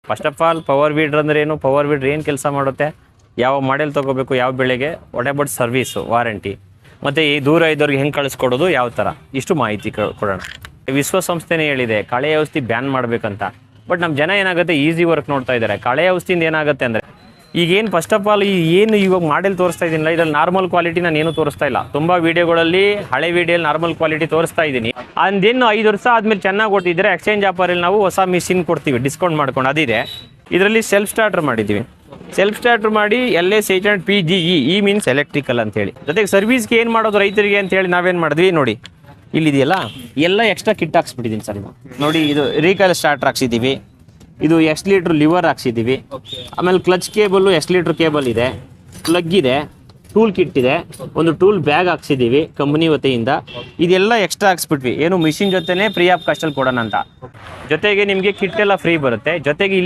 First of all power ವೀಡ್ರ್ ಅಂದ್ರೆ ಏನು, power ವೀಡ್ರ್ ಏನು ಕೆಲಸ ಮಾಡುತ್ತೆ, ಯಾವ ಮಾಡೆಲ್ ತೊಗೋಬೇಕು, ಯಾವ ಬೆಳೆಗೆ, ವಾಟ್ ಅಬೌಟ್ ಸರ್ವಿಸು, ವಾರಂಟಿ, ಮತ್ತು ಈ ದೂರ ಇದ್ದವ್ರಿಗೆ ಹೆಂಗೆ ಕಳಿಸ್ಕೊಡೋದು, ಯಾವ ಥರ, ಇಷ್ಟು ಮಾಹಿತಿ ಕೊಡೋಣ. ವಿಶ್ವಸಂಸ್ಥೆನೇ ಹೇಳಿದೆ ಕಳೆ ಔಷಧಿ ಬ್ಯಾನ್ ಮಾಡಬೇಕಂತ. ಬಟ್ ನಮ್ಮ ಜನ ಏನಾಗುತ್ತೆ, ಈಸಿ ವರ್ಕ್ ನೋಡ್ತಾ ಇದ್ದಾರೆ. ಕಳೆ ಔಷಧಿಯಿಂದ ಏನಾಗುತ್ತೆ ಅಂದರೆ, ಈಗೇನು ಫಸ್ಟ್ ಆಫ್ ಆಲ್ ಏನು ಇವಾಗ ಮಾಡೆಲ್ ತೋರಿಸ್ತಾ ಇದ್ದೀನಿಲ್ಲ, ಇದ್ರಲ್ಲಿ ನಾರ್ಮಲ್ ಕ್ವಾಲಿಟಿ ನಾನು ಏನು ತೋರಿಸ್ತಾ ಇಲ್ಲ. ತುಂಬ ವೀಡಿಯೋಗಳಲ್ಲಿ ಹಳೆ ವೀಡಿಯೋಲಿ ನಾರ್ಮಲ್ ಕ್ವಾಲಿಟಿ ತೋರಿಸ್ತಾ ಇದ್ದೀನಿ. ಅಂದೇನು 5 ವರ್ಷ ಆದಮೇಲೆ ಚೆನ್ನಾಗಿ ಕೊಟ್ಟಿದ್ರೆ ಎಕ್ಸ್ಚೇಂಜ್ ಆಫರಲ್ಲಿ ನಾವು ಹೊಸ ಮಿಷಿನ್ ಕೊಡ್ತೀವಿ ಡಿಸ್ಕೌಂಟ್ ಮಾಡ್ಕೊಂಡು. ಅದಿದೆ. ಇದರಲ್ಲಿ ಸೆಲ್ಫ್ ಸ್ಟಾರ್ಟರ್ ಮಾಡಿದ್ದೀವಿ. ಸೆಲ್ಫ್ ಸ್ಟಾರ್ಟರ್ ಮಾಡಿ LS800PGE, ಈ ಮೀನ್ಸ್ ಎಲೆಕ್ಟ್ರಿಕಲ್ ಅಂತೇಳಿ. ಜೊತೆಗೆ ಸರ್ವಿಸ್ಗೆ ಏನು ಮಾಡೋದು ರೈತರಿಗೆ ಅಂತೇಳಿ ನಾವೇನು ಮಾಡಿದ್ವಿ ನೋಡಿ, ಇಲ್ಲಿದೆಯಲ್ಲ ಎಲ್ಲ ಎಕ್ಸ್ಟ್ರಾ ಕಿಟ್ ಹಾಕ್ಸ್ಬಿಟ್ಟಿದ್ದೀನಿ ಸರ್. ನೋಡಿ, ಇದು ರೀಕೈಲ್ ಸ್ಟಾರ್ಟರ್ ಹಾಕ್ಸಿದ್ದೀವಿ, ಇದು ಎಕ್ಸ್ಲೀಟ್ರ್ ಲಿವರ್ ಹಾಕ್ಸಿದ್ದೀವಿ, ಆಮೇಲೆ ಕ್ಲಚ್ ಕೇಬಲ್ಲು ಎಕ್ಸ್ಲೀಟ್ರ್ ಕೇಬಲ್ ಇದೆ, ಪ್ಲಗ್ ಇದೆ, ಟೂಲ್ ಕಿಟ್ ಇದೆ, ಒಂದು ಟೂಲ್ ಬ್ಯಾಗ್ ಹಾಕ್ಸಿದ್ದೀವಿ ಕಂಪ್ನಿ ವತಿಯಿಂದ. ಇದೆಲ್ಲ ಎಕ್ಸ್ಟ್ರಾ ಹಾಕ್ಸ್ಬಿಟ್ವಿ, ಏನು ಮಿಷಿನ್ ಜೊತೆನೇ ಫ್ರೀ ಆಫ್ ಕಾಸ್ಟಲ್ಲಿ ಕೊಡೋಣ ಅಂತ. ಜೊತೆಗೆ ನಿಮಗೆ ಕಿಟ್ ಎಲ್ಲ ಫ್ರೀ ಬರುತ್ತೆ. ಜೊತೆಗೆ ಇಲ್ಲಿ